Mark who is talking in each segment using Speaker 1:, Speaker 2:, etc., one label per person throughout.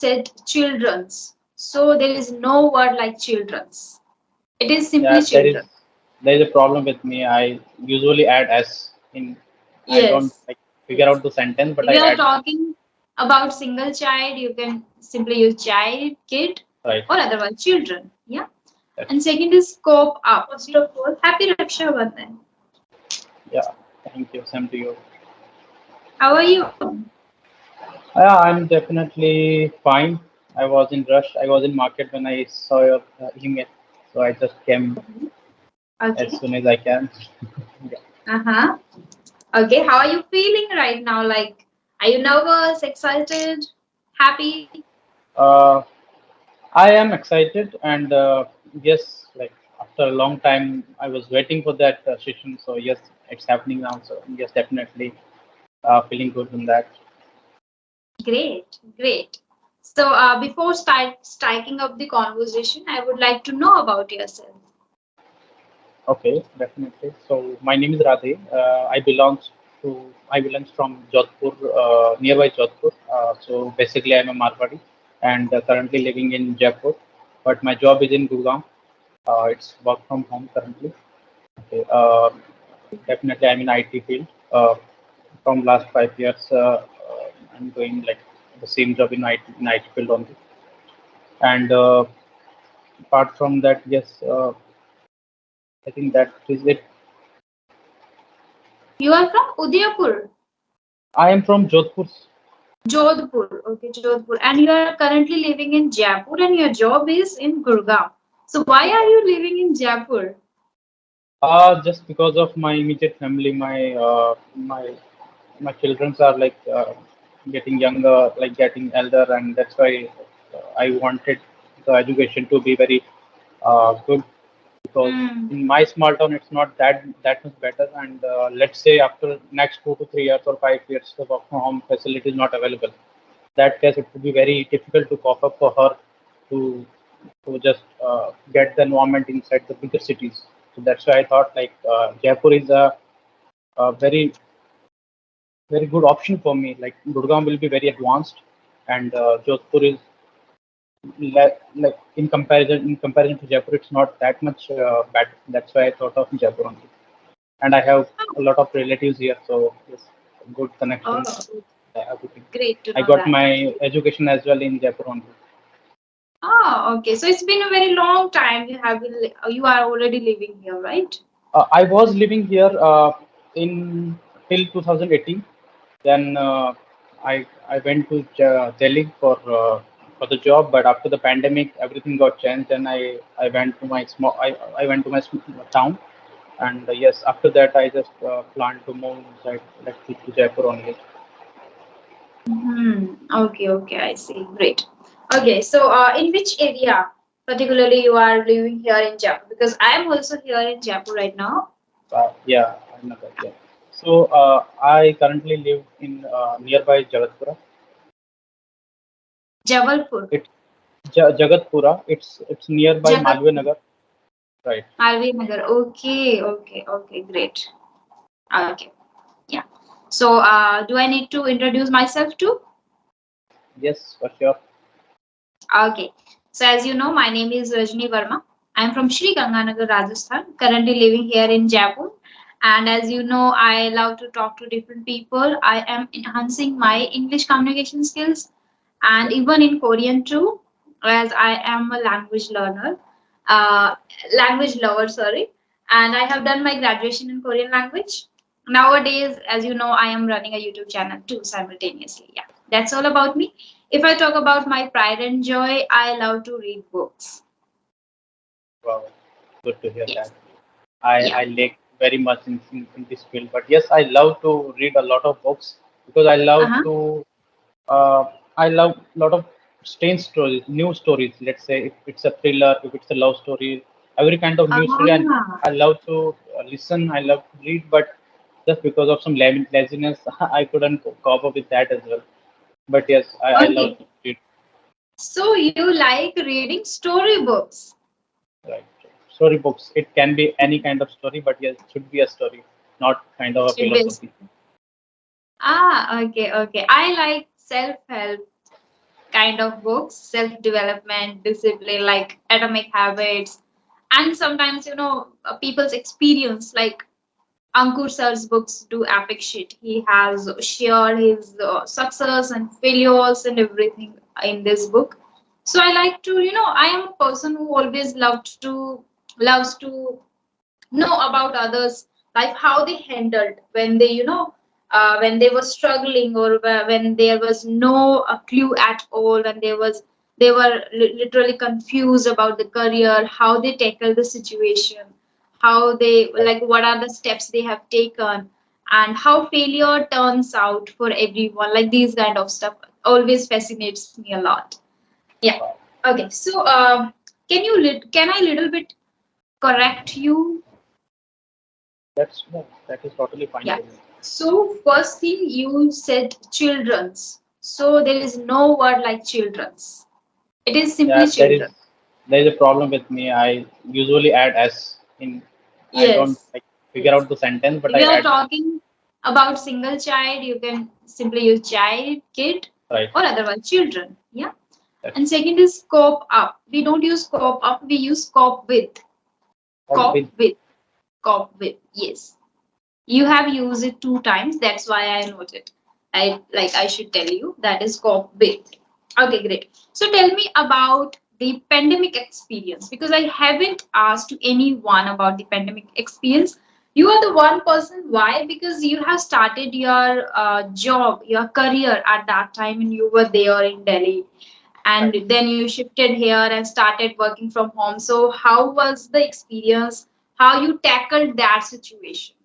Speaker 1: said children's. So there is no word like children's. It is
Speaker 2: Yeah,
Speaker 1: simply children.
Speaker 2: there is a problem with me. I usually add s in. I don't
Speaker 1: Yes.
Speaker 2: like figure
Speaker 1: Yes.
Speaker 2: out the sentence, but
Speaker 1: If
Speaker 2: I
Speaker 1: you are
Speaker 2: add
Speaker 1: talking about single child, you can simply use child, kid,
Speaker 2: right.
Speaker 1: or otherwise children. Yeah.
Speaker 2: That's
Speaker 1: And second is scope up. First of all, happy Raksha Bandhan.
Speaker 2: yeah. Thank you. Same to you.
Speaker 1: How are you?
Speaker 2: Yeah, I'm definitely fine. I was in rush. I was in market when I saw your email, so I just came as
Speaker 1: Okay.
Speaker 2: soon as I can. Yeah.
Speaker 1: Uh-huh. Okay. How are you feeling right now? Like, are you nervous, excited, happy?
Speaker 2: Uh, I am excited, and yes, like after a long time, I was waiting for that session. So yes, it's happening now. So yes, definitely feeling good in that.
Speaker 1: Great, great. So, before striking up the conversation, I would like to know about yourself.
Speaker 2: Okay, definitely. So my name is Radhe. I belongs from Jodhpur, nearby Jodhpur. So basically, I'm a Marwadi and currently living in Jaipur. But my job is in Gurgaon. It's work from home currently. Okay. Definitely, I'm in IT field. From last 5 years, I'm doing like the same job in IT field only. And apart from that, yes, I think that is it.
Speaker 1: You are from Udaipur,
Speaker 2: I am from Jodhpur.
Speaker 1: Jodhpur. Okay, Jodhpur. And you are currently living in Jaipur and your job is in Gurgaon. So, why are you living in Jaipur?
Speaker 2: Just because of my immediate family, my children are like getting younger, like getting elder, and that's why I wanted the education to be very good. Because
Speaker 1: Hmm.
Speaker 2: in my small town, it's not that much better. And let's say after next 2 to 3 years or 5 years, the work from home facility is not available. That case, it would be very difficult to cope up for her to just get the environment inside the bigger cities. So that's why I thought like Jaipur is a very good option for me. Like Gurgaon will be very advanced, and Jodhpur is like in comparison to Jaipur, it's not that much bad. That's why I thought of Jaipur only. And I have a lot of relatives here, so yes, good
Speaker 1: Oh,
Speaker 2: connections, everything.
Speaker 1: great to
Speaker 2: I
Speaker 1: know
Speaker 2: got
Speaker 1: that.
Speaker 2: my education as well in Jaipur only.
Speaker 1: Oh, okay. So it's been a very long time you are already living here, right?
Speaker 2: I was living here in till 2018. Then I went to Delhi for the job, but after the pandemic, everything got changed, and I went to my I went to my town, and yes, after that I just planned to move inside like to Jaipur only.
Speaker 1: Hmm. Okay, okay, I see. Great. Okay, so in which area particularly you are living here in Jaipur? Because I am also here in Jaipur right now.
Speaker 2: Yeah, I know that. Yeah. So I currently live in nearby Jagatpura.
Speaker 1: Jabalpur,
Speaker 2: It's Jagatpura. It's nearby Malve
Speaker 1: Jagatpur,
Speaker 2: Nagar. Right.
Speaker 1: Malvi Nagar. Okay, okay, okay, great. Okay, yeah. So, do I need to introduce myself too?
Speaker 2: Yes, for sure.
Speaker 1: Okay. So, as you know, my name is Rajni Verma. I'm from Sri Ganganagar, Rajasthan, currently living here in Jaipur. And as you know, I love to talk to different people. I am enhancing my English communication skills and even in Korean too, as I am a uh, language lover, sorry. And I have done my graduation in Korean language. Nowadays, as you know, I am running a YouTube channel too simultaneously. Yeah, that's all about me. If I talk about my pride and joy, I love to read books.
Speaker 2: Wow, good to hear that.
Speaker 1: Yes.
Speaker 2: I
Speaker 1: Yeah.
Speaker 2: lack very much in this field, but yes, I love to read a lot of books because
Speaker 1: Uh-huh.
Speaker 2: uh, I love a lot of strange stories, new stories. Let's say if it's a thriller, if it's a love story, every kind of new story, and
Speaker 1: Ah,
Speaker 2: I love to listen. I love to read, but just because of some laziness, I couldn't cope up with that as well. But yes, I love
Speaker 1: okay.
Speaker 2: to read.
Speaker 1: So you like reading storybooks?
Speaker 2: Right. Storybooks. It can be any kind of story, but yes, it should be a story, not kind of a
Speaker 1: Should be.
Speaker 2: philosophy.
Speaker 1: Ah, okay, okay. I like self-help kind of books, self development, discipline, like Atomic Habits, and sometimes people's experience, like Ankur Sir's books do epic shit. He has shared his success and failures and everything in this book. So I like to, I am a person who always loves to know about others' life, how they handled when they, when they were struggling, or when there was no clue at all, and they were literally confused about the career, how they tackle the situation, how they,
Speaker 2: Right.
Speaker 1: like, what are the steps they have taken, and how failure turns out for everyone. Like these kind of stuff always fascinates me a lot. Yeah.
Speaker 2: Wow.
Speaker 1: Okay. So, can I little bit correct you?
Speaker 2: That's no, that is totally fine
Speaker 1: Yeah.
Speaker 2: for me.
Speaker 1: So first thing you said children's. So there is no word like children's. It is
Speaker 2: Yeah,
Speaker 1: simply children.
Speaker 2: there is a problem with me. I usually add s in. I don't
Speaker 1: Yes.
Speaker 2: like figure
Speaker 1: Yes.
Speaker 2: out the sentence, but
Speaker 1: If
Speaker 2: I
Speaker 1: you are
Speaker 2: add s.
Speaker 1: talking about single child, you can simply use child, kid,
Speaker 2: Right.
Speaker 1: or otherwise children. Yeah.
Speaker 2: That's
Speaker 1: And second is cope up. We don't use cope up, we use cope with.
Speaker 2: all
Speaker 1: Cope
Speaker 2: with.
Speaker 1: with. Cope with. Yes. You have used it two times. That's why I noted. I should tell you that is cope with. Okay, great. So tell me about the pandemic experience, because I haven't asked to anyone about the pandemic experience. You are the one person. Why? Because you have started your job, your career at that time, and you were there in Delhi, and
Speaker 2: Right.
Speaker 1: then you shifted here and started working from home. So how was the experience? How you tackled that situation?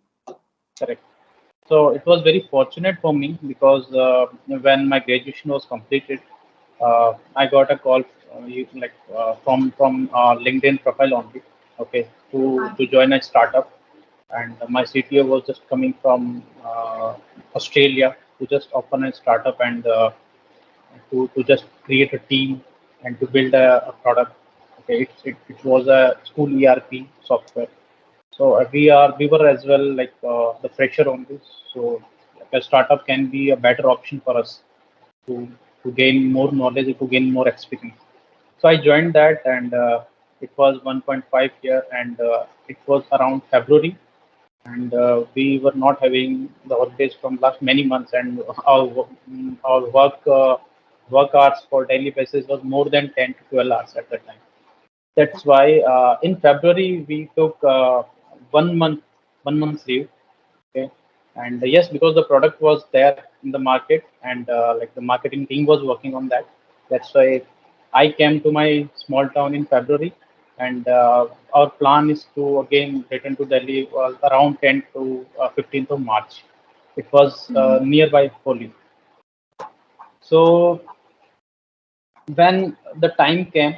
Speaker 2: Correct. So it was very fortunate for me because when my graduation was completed, I got a call from LinkedIn profile only, okay, to join a startup, and my CTO was just coming from Australia to just open a startup and to just create a team and to build a product. Okay, it was a school ERP software. So we were as well like the fresher on this. So like a startup can be a better option for us to to gain more knowledge, to gain more experience. So I joined that, and it was 1.5 year, and it was around February, and we were not having the holidays from last many months, and our work hours for daily basis was more than 10 to 12 hours at that time. That's why in February we took 1 month 1 month's leave. Okay, and yes, because the product was there in the market, and like the marketing team was working on that. That's why I came to my small town in February, and our plan is to again return to Delhi around 10th to 15th of March. It was nearby Holi. So when the time came,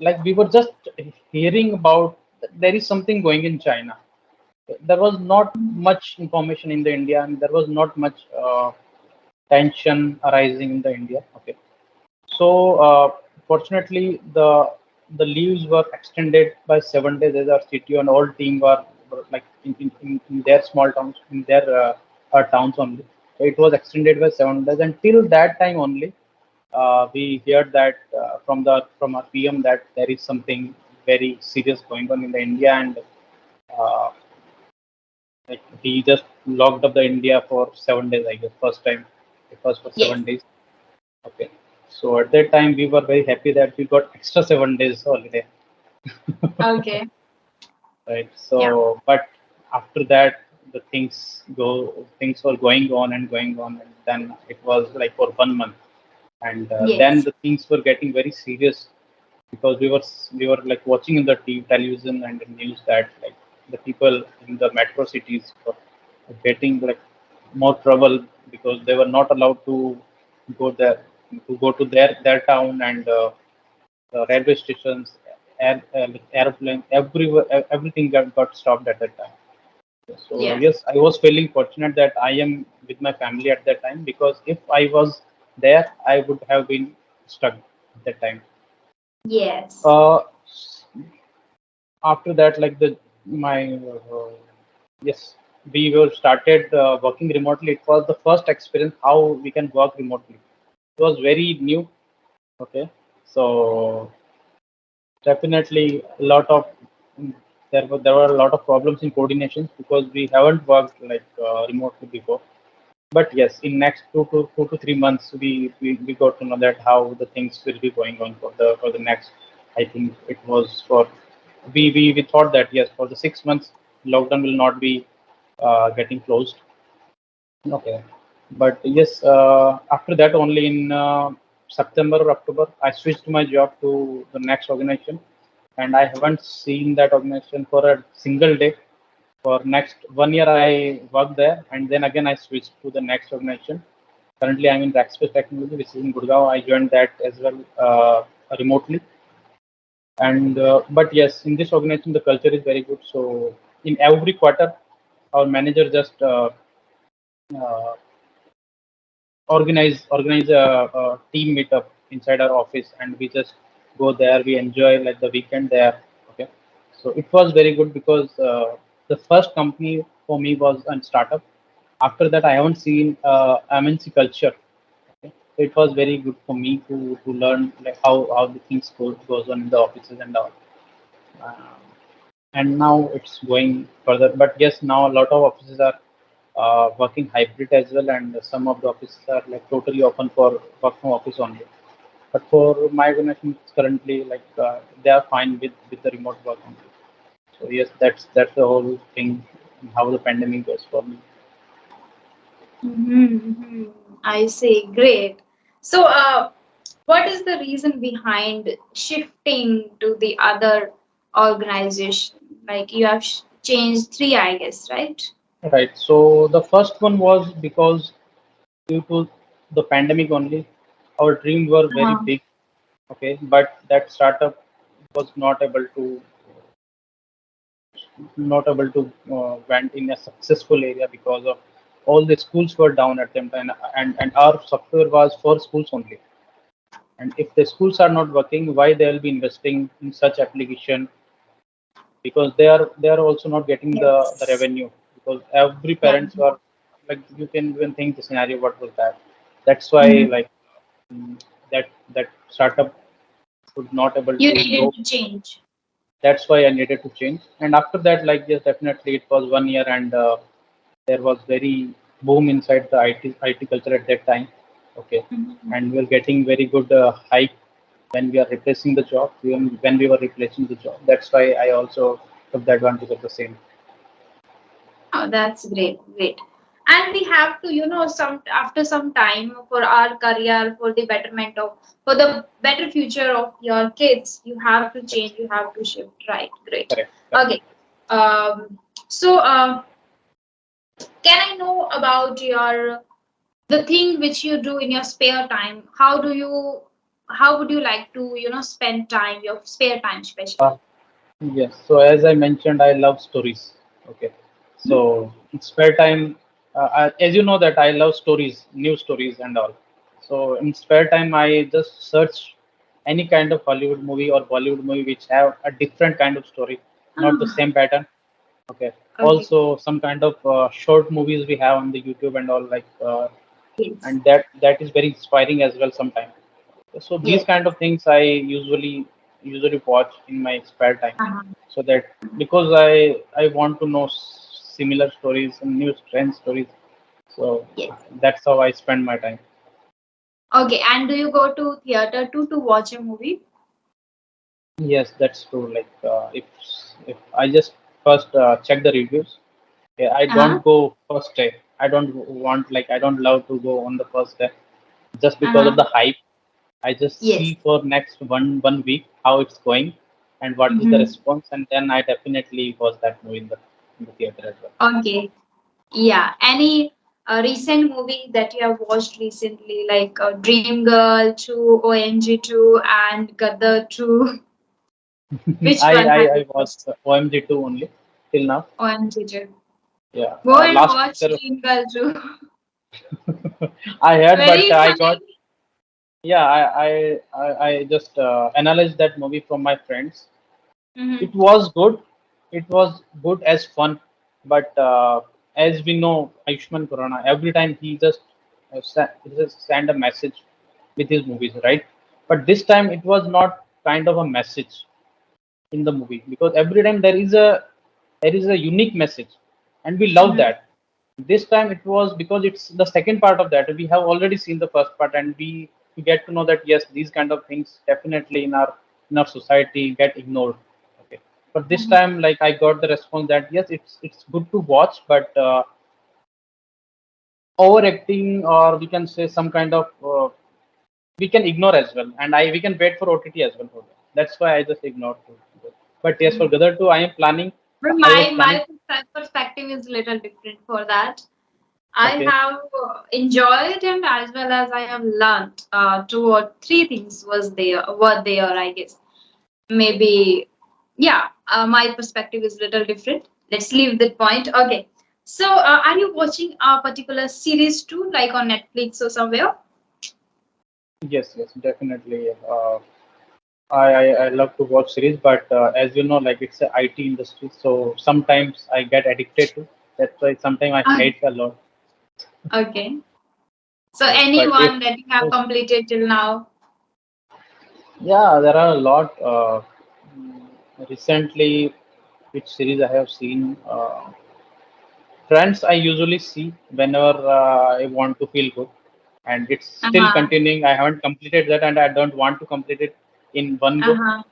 Speaker 2: like we were just hearing about there is something going in China. There was not much information in the India, and there was not much tension arising in the India. Okay, so fortunately, the leaves were extended by 7 days, as our CTO and all team were like in their small towns, in their towns only. So it was extended by 7 days. Until that time only, we heard that from our PM that there is something very serious going on in the India, and uh, like he just locked up the India for 7 days. I guess first time it was for
Speaker 1: Yes.
Speaker 2: 7 days. Okay. So at that time, we were very happy that we got extra 7 days holiday,
Speaker 1: Okay.
Speaker 2: right?
Speaker 1: Yeah.
Speaker 2: So, but after that, things were going on, and then it was like for 1 month, and then
Speaker 1: Yes.
Speaker 2: the things were getting very serious because we were like watching in the television and the news that like the people in the metro cities were getting like more trouble because they were not allowed to go there to go to their town, and railway stations, like airplane, everywhere, everything got stopped at that time. So
Speaker 1: Yes.
Speaker 2: yes, I was feeling fortunate that I am with my family at that time, because if I was there, I would have been stuck at that time.
Speaker 1: Yes.
Speaker 2: Uh, After that, like the my yes, we were started working remotely. It was the first experience how we can work remotely. It was very new, Okay, so definitely a lot of there were a lot of problems in coordination because we haven't worked like remotely before. But yes, in next 2 to 3 months, we got to know that how the things will be going on for the next. I think it was for we thought that yes, for the 6 months lockdown will not be getting closed. Okay, but yes, after that only in September or October, I switched my job to the next organization, and I haven't seen that organization for a single day. For next 1 year, I worked there, and then again I switched to the next organization. Currently, I'm in Rackspace Technology, which is in Gurgaon. I joined that as well remotely, and but yes, in this organization, the culture is very good. So in every quarter, our manager just uh, organize a team meetup inside our office, and we just go there. We enjoy like the weekend there. Okay, so it was very good because the first company for me was a startup. After that, I haven't seen MNC culture. Okay, so it was very good for me to learn like how the things goes on in the offices and all. Um, and now it's going further. But yes, now a lot of offices are working hybrid as well, and some of the offices are like totally open for work from office only. But for my organization, it's currently like they are fine with the remote work only. So yes, that's the whole thing how the pandemic goes for me.
Speaker 1: Mm-hmm. I see. Great. So, what is the reason behind shifting to the other organization? Like you have changed three, I guess, right?
Speaker 2: Right. So the first one was because due to the pandemic only, our dreams were very
Speaker 1: Uh,
Speaker 2: big. Okay, but that startup was not able to went in a successful area because of all the schools were down at them time, and our software was for schools only. And if the schools are not working, why they will be investing in such application? Because they are also not getting the
Speaker 1: yes.
Speaker 2: revenue, because every
Speaker 1: Yeah.
Speaker 2: parents were like, you can even think the scenario what was that. That's why
Speaker 1: Mhm.
Speaker 2: like mm, that startup could not able
Speaker 1: You
Speaker 2: to
Speaker 1: needed
Speaker 2: grow.
Speaker 1: to change.
Speaker 2: That's why I needed to change. And after that, like yes, definitely it was 1 year, and there was very boom inside the IT culture at that time. Okay,
Speaker 1: Mhm.
Speaker 2: and we are getting very good hike when we are replacing the job. When we were replacing the job, that's why I also took the advantage of the same.
Speaker 1: Oh, that's great, great. And we have to, some after some time for our career, for the betterment of, for the better future of your kids, you have to change, you have to shift. Right, great.
Speaker 2: Correct, correct.
Speaker 1: Okay. Um, so, can I know about your the thing which you do in your spare time? How would you like to, spend time, your spare time, especially?
Speaker 2: Uh, yes. So as I mentioned, I love stories. Okay. So in spare time, as you know that I love stories, new stories and all. So in spare time, I just search any kind of Hollywood movie or Bollywood movie which have a different kind of story, not the
Speaker 1: Ah,
Speaker 2: same pattern. Okay.
Speaker 1: okay.
Speaker 2: Also, some kind of short movies we have on the YouTube and all, like,
Speaker 1: Yes.
Speaker 2: and that is very inspiring as well sometimes. So these
Speaker 1: Yes.
Speaker 2: kind of things I usually watch in my spare time,
Speaker 1: Uh-huh.
Speaker 2: so that because I want to know similar stories and new trend stories. So
Speaker 1: Yes.
Speaker 2: that's how I spend my time.
Speaker 1: Okay, and do you go to theater too to watch a movie?
Speaker 2: Yes, that's true. Like if I just first check the reviews. Yeah, I
Speaker 1: Uh-huh.
Speaker 2: don't go first day. I don't love to go on the first day just because of
Speaker 1: Uh-huh.
Speaker 2: the hype. I just
Speaker 1: Yes.
Speaker 2: see for next one week how it's going and what is the
Speaker 1: Mm-hmm.
Speaker 2: response, and then I definitely watch that movie in the theater as well.
Speaker 1: Okay. Yeah. Any recent movie that you have watched recently, like Dream Girl 2, OMG 2, and Gadar 2? Which
Speaker 2: I,
Speaker 1: one
Speaker 2: I
Speaker 1: have you
Speaker 2: I watched
Speaker 1: watched?
Speaker 2: OMG 2 only till now.
Speaker 1: OMG 2.
Speaker 2: Yeah,
Speaker 1: Go and
Speaker 2: last
Speaker 1: watch
Speaker 2: year
Speaker 1: Dream Girl 2.
Speaker 2: I had, but
Speaker 1: Very
Speaker 2: I got,
Speaker 1: funny.
Speaker 2: yeah, I just analyzed that movie from my friends.
Speaker 1: Mm-hmm.
Speaker 2: It was good. It was good as fun, but as we know, Ayushman Khurrana, every time he just send a message with his movies, right? But this time it was not kind of a message in the movie, because every time there is a unique message, and we love
Speaker 1: Mm-hmm.
Speaker 2: that. This time it was because it's the second part of that. We have already seen the first part, and we get to know that yes, these kind of things definitely in our society get ignored. Okay, but this
Speaker 1: Mm-hmm.
Speaker 2: time, like, I got the response that yes, it's good to watch, but overacting, or we can say some kind of we can ignore as well, and I we can wait for OTT as well for that. That's why I just ignored it. But yes, for Gadar 2, I am planning.
Speaker 1: But
Speaker 2: I was
Speaker 1: my
Speaker 2: planning.
Speaker 1: perspective is a little different for that. I
Speaker 2: Okay.
Speaker 1: have enjoyed, and as well as I have learned two or three things were there, I guess. Maybe, yeah, my perspective is a little different. Let's leave that point. Okay. So, are you watching a particular series too, like on Netflix or somewhere?
Speaker 2: Yes, yes, definitely. I love to watch series, but as you know, like, it's a IT industry, so sometimes I get addicted to. That's why sometimes I
Speaker 1: Ah,
Speaker 2: hate a lot.
Speaker 1: okay. So,
Speaker 2: Yes, but if
Speaker 1: anyone that you have completed till now?
Speaker 2: yeah, there are a lot. Recently, which series I have seen? Friends, I usually see whenever I want to feel good, and it's still
Speaker 1: Uh-huh.
Speaker 2: continuing. I haven't completed that, and I don't want to complete it in one go,
Speaker 1: Uh-huh.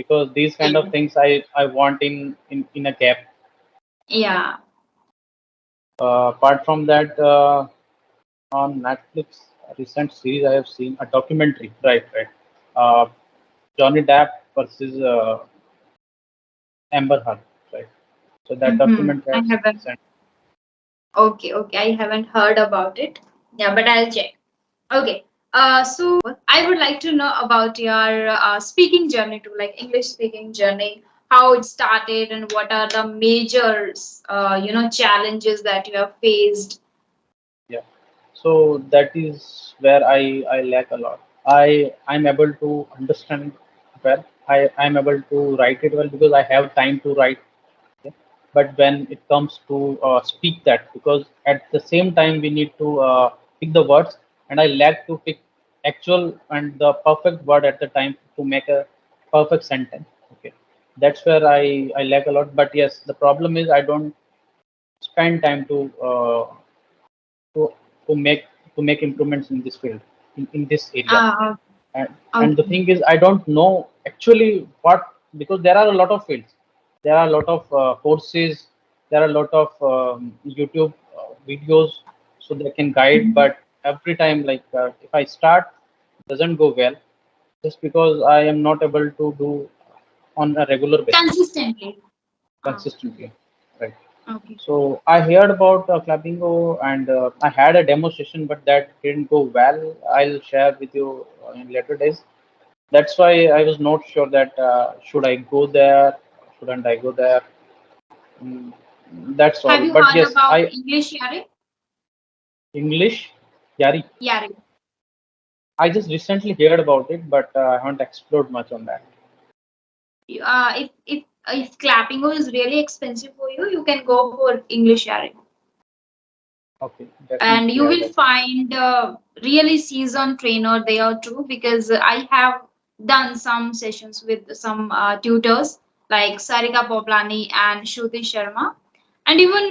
Speaker 2: because these kind of
Speaker 1: Yeah.
Speaker 2: things I want in a gap.
Speaker 1: Yeah.
Speaker 2: Apart from that, on Netflix, a recent series I have seen a documentary. Right, right. Uh, Johnny Depp versus Amber Heard. Right. So that
Speaker 1: Mm-hmm.
Speaker 2: documentary I
Speaker 1: I
Speaker 2: have seen
Speaker 1: haven't.
Speaker 2: recent.
Speaker 1: Okay, okay. I haven't heard about it. Yeah, but I'll check. Okay. So I would like to know about your speaking journey too, like English speaking journey, how it started and what are the major, challenges that you have faced.
Speaker 2: Yeah. So that is where I lack a lot. I'm able to understand well. I'm able to write it well because I have time to write. Okay? But when it comes to speak that, because at the same time we need to pick the words, and I lack to pick actual and the perfect word at the time to make a perfect sentence. Okay, that's where I lack a lot. But yes, the problem is I don't spend time to to make to make improvements in this field, in this area.
Speaker 1: Ah,
Speaker 2: And the
Speaker 1: okay.
Speaker 2: thing is, I don't know actually what, because there are a lot of fields, there are a lot of courses, there are a lot of YouTube videos, so they can guide.
Speaker 1: Mhm.
Speaker 2: But every time, like, if I start, it doesn't go well, just because I am not able to do on a regular basis
Speaker 1: Consistently. Ah,
Speaker 2: consistently, right?
Speaker 1: okay.
Speaker 2: So I heard about Clappingo, and I had a demo session, but that didn't go well. I'll share with you in later days. That's why I was not sure that should I go there, shouldn't I go there. Mm, that's
Speaker 1: Have
Speaker 2: all.
Speaker 1: you
Speaker 2: But
Speaker 1: heard
Speaker 2: yes,
Speaker 1: about
Speaker 2: I
Speaker 1: English Yare?
Speaker 2: English, Yari.
Speaker 1: Yare.
Speaker 2: I just recently heard about it, but I haven't explored much on that.
Speaker 1: If Clappingo is really expensive for you, you can go for English Yare.
Speaker 2: Okay,
Speaker 1: And
Speaker 2: definitely
Speaker 1: you
Speaker 2: I
Speaker 1: will
Speaker 2: will.
Speaker 1: find really seasoned trainer there too, because I have done some sessions with some tutors like Sarika Poplani and Shruti Sharma, and even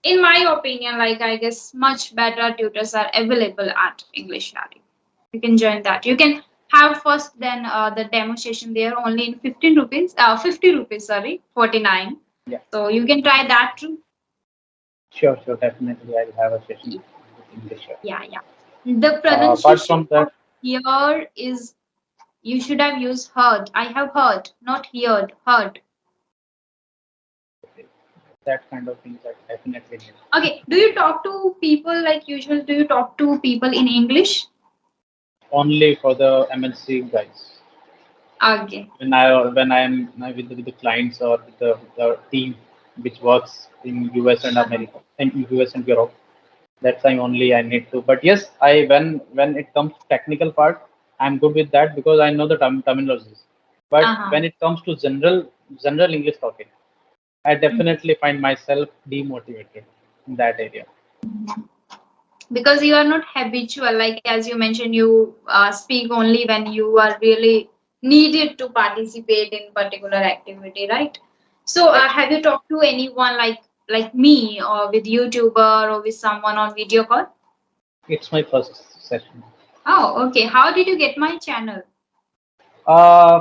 Speaker 1: in my opinion, like I guess much better tutors are available at English Yari. You can join that. You can have first then the demo session there only in 15 rupees, 50 rupees, sorry, 49.
Speaker 2: Yeah,
Speaker 1: So you can try that too.
Speaker 2: sure, sure, definitely I'll have a session with English.
Speaker 1: Yeah, yeah. The
Speaker 2: Apart
Speaker 1: pronunciation
Speaker 2: from
Speaker 1: of
Speaker 2: that,
Speaker 1: here is you should have used heard. I have heard, not heard. Heard.
Speaker 2: that kind of things I definitely need.
Speaker 1: Okay. Do you talk to people like usual? Do you talk to people in English?
Speaker 2: Only for the MNC guys.
Speaker 1: Okay.
Speaker 2: When I'm with the clients or with the team which works in US and
Speaker 1: Uh-huh.
Speaker 2: America and US and Europe, that time only I need to. But yes, I when it comes to technical part, I'm good with that because I know the terminologies. But
Speaker 1: Uh-huh.
Speaker 2: when it comes to general English talking, I
Speaker 1: Mhm.
Speaker 2: definitely find myself demotivated in that area.
Speaker 1: because you are not habitual, like as you mentioned, you speak only when you are really needed to participate in particular activity, right? So
Speaker 2: Right.
Speaker 1: have you talked to anyone like me, or with YouTuber, or with someone on video call?
Speaker 2: It's my first session.
Speaker 1: Oh, okay. How did you get my channel?
Speaker 2: Uh,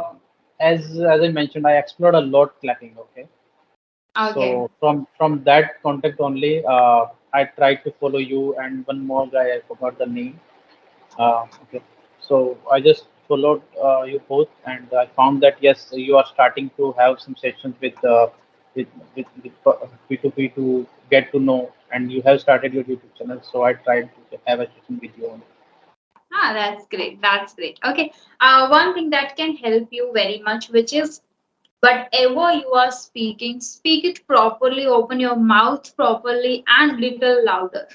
Speaker 2: as I mentioned, I explored a lot clapping. Okay,
Speaker 1: Okay.
Speaker 2: so from that contact only, I tried to follow you and one more guy. I forgot the name. Okay, so I just followed you both, and I found that yes, you are starting to have some sessions with with P2P to get to know, and you have started your YouTube channel. So I tried to have a session with you.
Speaker 1: Ah, that's great. That's great. Okay. One thing that can help you very much, which is whatever you are speaking, speak it properly, open your mouth properly, and little louder.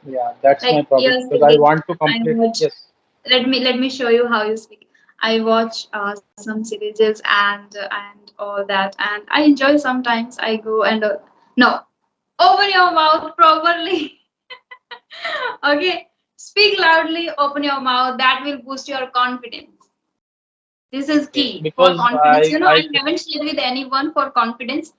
Speaker 2: Yeah, that's my
Speaker 1: Like
Speaker 2: problem
Speaker 1: you're
Speaker 2: because I
Speaker 1: speaking,
Speaker 2: want to
Speaker 1: I
Speaker 2: complete.
Speaker 1: watch.
Speaker 2: Yes,
Speaker 1: Let me show you how you speak. I watch some series and all that, and I enjoy sometimes. I go and no, open your mouth properly. Okay, speak loudly, open your mouth. That will boost your confidence. This is
Speaker 2: okay,
Speaker 1: key for
Speaker 2: because
Speaker 1: confidence. I
Speaker 2: I
Speaker 1: haven't shared with anyone for confidence,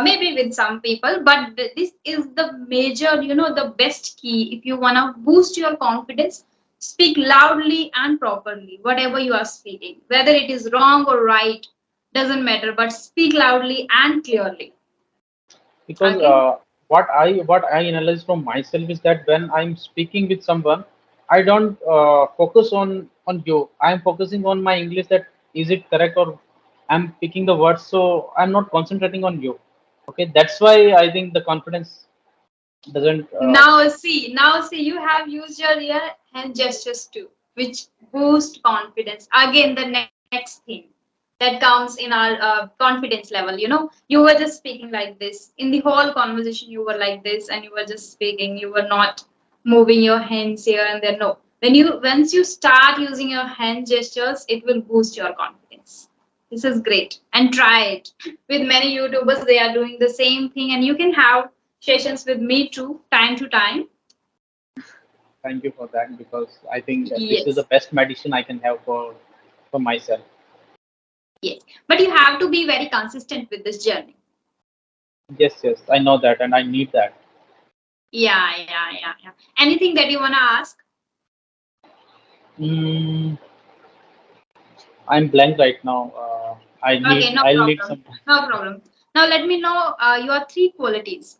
Speaker 1: maybe with some people, but this is the major, the best key. If you want to boost your confidence, speak loudly and properly, whatever you are speaking, whether it is wrong or right, doesn't matter, but speak loudly and clearly.
Speaker 2: because
Speaker 1: Okay.
Speaker 2: what I analyze from myself is that when I'm speaking with someone, I don't focus on you. I'm focusing on my English, that is it correct, or I'm picking the words, so I'm not concentrating on you. Okay, that's why I think the confidence doesn't
Speaker 1: Now see, you have used your ear hand gestures too, which boost confidence. Again, the next thing that comes in our confidence level. You were just speaking like this in the whole conversation. You were like this, and you were just speaking. You were not moving your hands here and there. No, once you start using your hand gestures, it will boost your confidence. This is great, and try it. With many YouTubers, they are doing the same thing, and you can have sessions with me too, time to time.
Speaker 2: thank you for that, because I think that this is the
Speaker 1: Yes,
Speaker 2: best medicine I can have for myself.
Speaker 1: yes. But you have to be very consistent with this journey.
Speaker 2: Yes, I know that, and I need that.
Speaker 1: Yeah. Anything that you wanna ask?
Speaker 2: mm, I'm blank right now.
Speaker 1: Okay, no
Speaker 2: I'll need
Speaker 1: problem.
Speaker 2: some.
Speaker 1: No problem. Now let me know your three qualities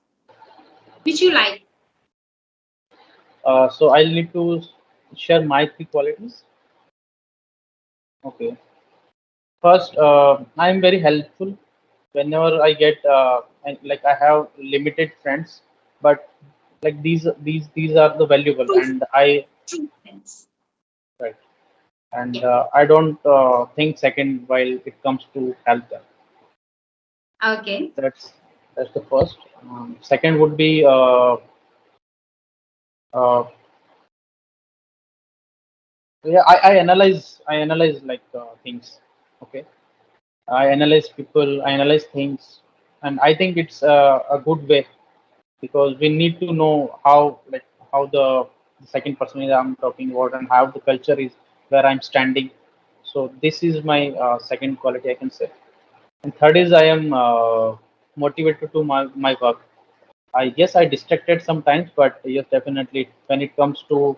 Speaker 1: which you like.
Speaker 2: So I'll need to share my three qualities. Okay. First, I'm very helpful whenever I get and like I have limited friends, but like these are the valuable,
Speaker 1: True,
Speaker 2: and I
Speaker 1: true friends.
Speaker 2: right, and
Speaker 1: Yeah.
Speaker 2: I don't think second while it comes to help them.
Speaker 1: Okay.
Speaker 2: That's that's the first. Second would be uh, yeah, I analyze like things. Okay, I analyze people, I analyze things, and I think it's a good way, because we need to know how the second person is I'm talking about, and how the culture is where I'm standing. So this is my second quality, I can say. And third is I am motivated to my work. I guess I distracted sometimes, but yes, definitely when it comes to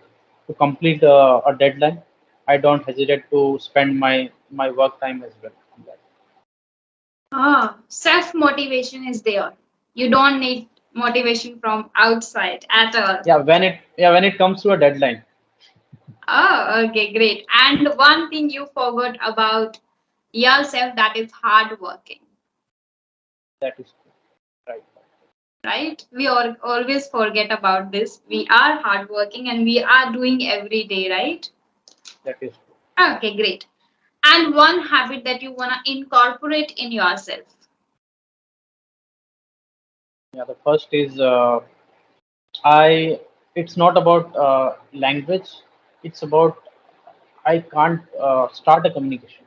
Speaker 2: complete a deadline, I don't hesitate to spend my work time as well on that.
Speaker 1: Self motivation is there. You don't need motivation from outside at all.
Speaker 2: Yeah, when it comes to a deadline,
Speaker 1: Oh, okay, great. And one thing you forgot about yourself, that is hard working,
Speaker 2: that is right.
Speaker 1: right? We all always forget about this. We are hardworking and we are doing every day, right?
Speaker 2: That is
Speaker 1: Okay, great. And one habit that you want to incorporate in yourself.
Speaker 2: yeah. The first is I. It's not about language. It's about I can't start a communication.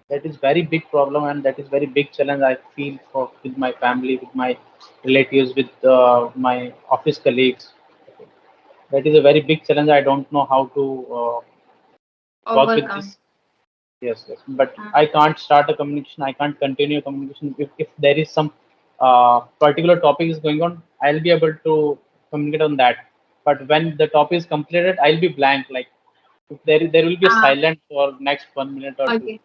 Speaker 2: That is very big problem, and that is very big challenge I feel for with my family, with my relatives, with my office colleagues. That is a very big challenge. I don't know how to work with
Speaker 1: Overcome.
Speaker 2: this. Yes, yes. But
Speaker 1: Uh,
Speaker 2: I can't start a communication. I can't continue a communication if there is some particular topic is going on. I'll be able to communicate on that. But when the topic is completed, I'll be blank. Like if there will be a
Speaker 1: uh,
Speaker 2: silence for next 1 minute or two.
Speaker 1: okay.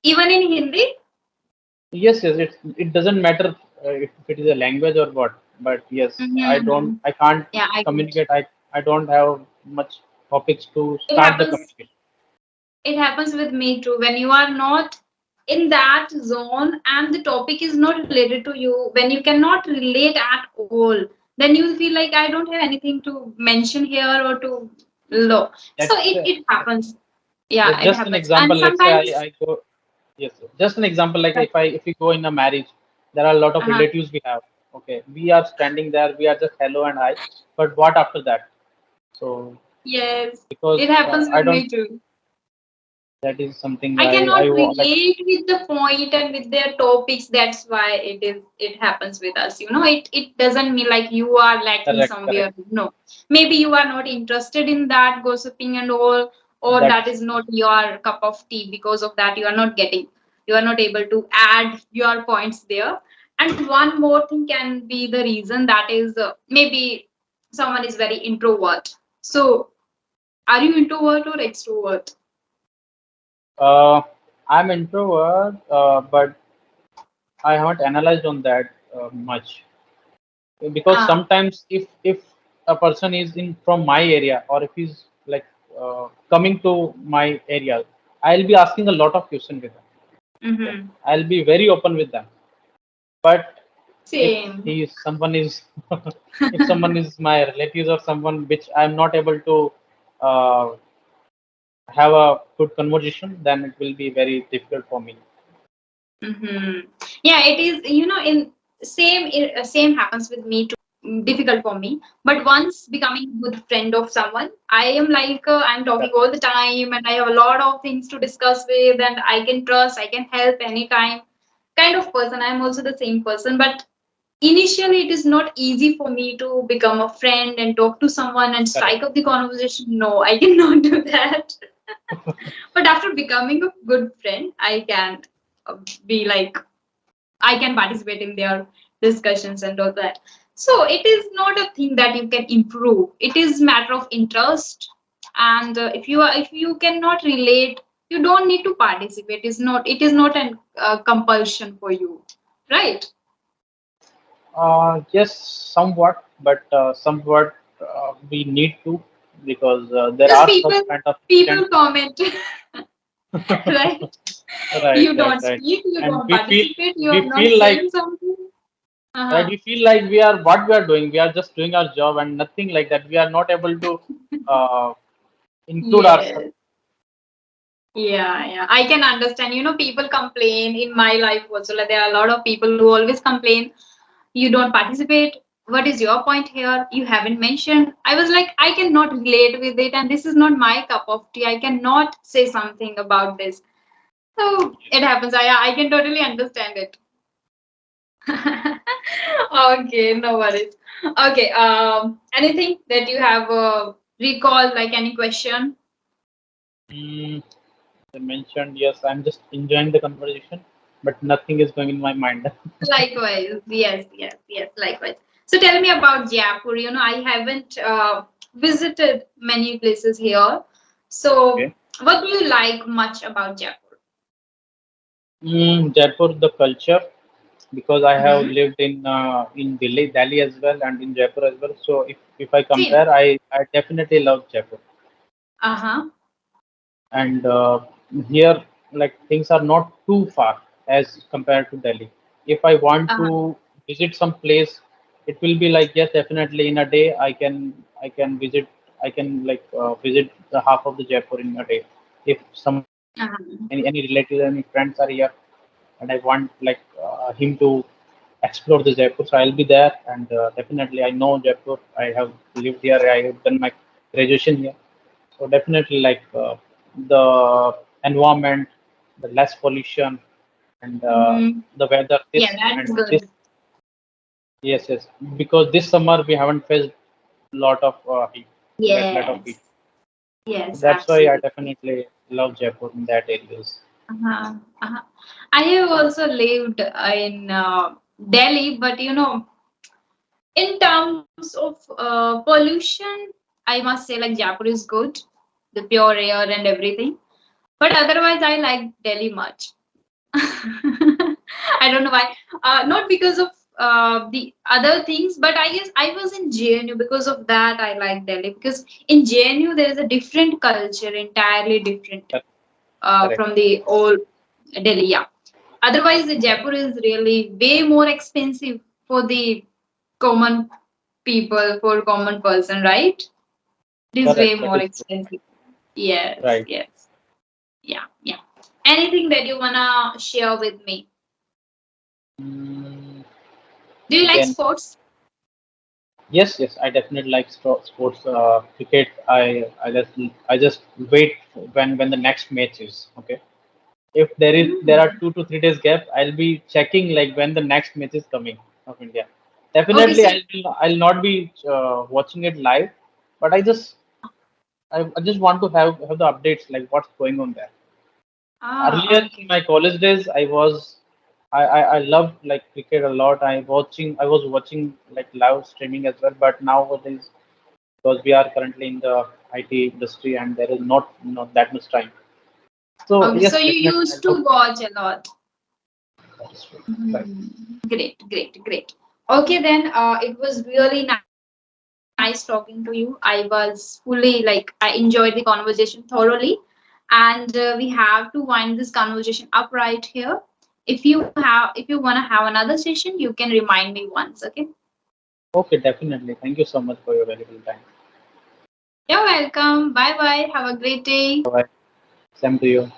Speaker 1: Even in Hindi?
Speaker 2: Yes, yes. It doesn't matter if it is a language or what. But yes,
Speaker 1: Mm-hmm.
Speaker 2: I can't
Speaker 1: Yeah, I get.
Speaker 2: communicate. I don't have much topics to
Speaker 1: It
Speaker 2: start the
Speaker 1: happens.
Speaker 2: communication.
Speaker 1: It happens with me too. When you are not in that zone and the topic is not related to you, when you cannot relate at all, then you will feel like I don't have anything to mention here or to look. So
Speaker 2: That's
Speaker 1: it happens. Yeah, it
Speaker 2: just an
Speaker 1: happens.
Speaker 2: example.
Speaker 1: And
Speaker 2: Let's say
Speaker 1: sometimes,
Speaker 2: I go. Yes, sir. Just an example. Like if we go in a marriage, there are a lot of
Speaker 1: uh
Speaker 2: relatives we have. Okay, we are standing there. We are just hello and hi. But what after that? So
Speaker 1: yes,
Speaker 2: because
Speaker 1: it happens
Speaker 2: I
Speaker 1: with
Speaker 2: don't.
Speaker 1: me too.
Speaker 2: That is something
Speaker 1: I cannot
Speaker 2: like.
Speaker 1: relate with the point and with their topics. That's why it happens with us. It doesn't mean like you are lacking
Speaker 2: Correct,
Speaker 1: somewhere.
Speaker 2: correct.
Speaker 1: No. Maybe you are not interested in that gossiping and all, or that
Speaker 2: That's
Speaker 1: is not your cup of tea. Because of that, you are not able to add your points there. And one more thing can be the reason, that is maybe someone is very introvert. So, are you introvert or extrovert?
Speaker 2: uh, I'm introvert, but I haven't analyzed on that much because
Speaker 1: Ah.
Speaker 2: sometimes if a person is in from my area or if he's like coming to my area, I'll be asking a lot of questions with them. Okay,
Speaker 1: Mm-hmm.
Speaker 2: I'll be very open with them. But if
Speaker 1: Same.
Speaker 2: he someone is if someone is my relatives or someone which I'm not able to uh, have a good conversation, then it will be very difficult for me.
Speaker 1: Mm-hmm. Yeah, it is. In same happens with me too. Difficult for me. But once becoming a good friend of someone, I am like I'm talking
Speaker 2: Correct,
Speaker 1: all the time, and I have a lot of things to discuss with, and I can trust, I can help anytime. Kind of person. I'm also the same person, but initially it is not easy for me to become a friend and talk to someone and
Speaker 2: correct.
Speaker 1: strike up the conversation. No, I cannot do that. But after becoming a good friend, I can uh, be like, I can participate in their discussions and all that. So it is not a thing that you can improve. It is matter of interest. And if you cannot relate, you don't need to participate. It is not an compulsion for you, right?
Speaker 2: Yes, somewhat, but somewhat we need to because there
Speaker 1: Because
Speaker 2: are some
Speaker 1: people
Speaker 2: kind of
Speaker 1: people
Speaker 2: incidents.
Speaker 1: comment, right?
Speaker 2: Right,
Speaker 1: You
Speaker 2: right,
Speaker 1: don't
Speaker 2: right.
Speaker 1: speak, you
Speaker 2: And
Speaker 1: don't participate, you
Speaker 2: we
Speaker 1: are not
Speaker 2: feel like
Speaker 1: saying something.
Speaker 2: right.
Speaker 1: Uh-huh.
Speaker 2: We feel like we are what we are doing. We are just doing our job and nothing like that. We are not able to uh, include ourselves.
Speaker 1: Yes. Yeah, yeah. I can understand. People complain in my life also. Like there are a lot of people who always complain, you don't participate. What is your point here? You haven't mentioned. I was like, I cannot relate with it, and this is not my cup of tea. I cannot say something about this. So it happens. I can totally understand it. Okay, no worries. Okay, anything that you have recalled, like any question?
Speaker 2: Mm, I mentioned yes. I'm just enjoying the conversation, but nothing is going in my mind.
Speaker 1: Likewise, yes, yes, yes, likewise. So tell me about Jaipur. I haven't visited many places here. So
Speaker 2: Okay.
Speaker 1: what do you like much about Jaipur?
Speaker 2: Jaipur, the culture, because I have
Speaker 1: Mm-hmm.
Speaker 2: lived in Delhi as well, and in Jaipur as well. So if I
Speaker 1: Same.
Speaker 2: compare, I definitely love Jaipur.
Speaker 1: Uh-huh.
Speaker 2: And here, like things are not too far as compared to Delhi. If I want
Speaker 1: Uh-huh.
Speaker 2: to visit some place, it will be like yes, definitely in a day I can visit I can like visit the half of the Jaipur in a day. If someone
Speaker 1: Uh-huh.
Speaker 2: any relatives, any friends are here, and I want like him to explore the Jaipur. So I'll be there, and definitely I know Jaipur. I have lived here. I have done my graduation here. So definitely like the environment, the less pollution, and
Speaker 1: Mm-hmm.
Speaker 2: the weather.
Speaker 1: Yeah,
Speaker 2: This
Speaker 1: that
Speaker 2: and
Speaker 1: is
Speaker 2: this
Speaker 1: good.
Speaker 2: yes yes because this summer we haven't faced. lot of heat. You get lot of heat.
Speaker 1: Yes. Yes,
Speaker 2: That's why I
Speaker 1: absolutely.
Speaker 2: definitely love Jaipur in that areas.
Speaker 1: Uh-huh. Uh-huh. I have also lived in Delhi, but in terms of pollution, I must say like Jaipur is good, the pure air and everything. But otherwise, I like Delhi much. I don't know why. Not because of the other things, but I guess I was in JNU because of that. I like Delhi because in JNU there is a different culture, entirely different
Speaker 2: Correct. Correct.
Speaker 1: from the old Delhi. Yeah. Otherwise, the Jaipur is really way more expensive for the common people, for common person, right? It is way
Speaker 2: Correct. That
Speaker 1: more
Speaker 2: is true.
Speaker 1: expensive. Yes,
Speaker 2: Right.
Speaker 1: yes. Yeah, yeah. Anything that you wanna share with me?
Speaker 2: Mm,
Speaker 1: Do you like
Speaker 2: again,
Speaker 1: sports?
Speaker 2: yes, yes, I definitely like sports. Cricket. I just wait when the next match is. Okay. If there are
Speaker 1: Mm.
Speaker 2: 2 to 3 days gap, I'll be checking like when the next match is coming of India.
Speaker 1: Okay,
Speaker 2: Definitely,
Speaker 1: so
Speaker 2: I'll not be watching it live, but I just want to have the updates like what's going on there. Earlier in
Speaker 1: okay.
Speaker 2: my college days, I loved like cricket a lot. I was watching like live streaming as well. But nowadays, because we are currently in the IT industry and there is not that much time. So
Speaker 1: Okay,
Speaker 2: yes,
Speaker 1: so you
Speaker 2: definitely I
Speaker 1: used
Speaker 2: love
Speaker 1: to watch a lot.
Speaker 2: that is true. Right.
Speaker 1: Mhm. Great, great, great. Okay, then it was really nice talking to you. I was fully like I enjoyed the conversation thoroughly, and we have to wind this conversation up right here. If you wanna have another session, you can remind me once. Okay.
Speaker 2: Okay, definitely. Thank you so much for your valuable time.
Speaker 1: You're welcome. Bye bye. Have a great day.
Speaker 2: Bye. Same to you.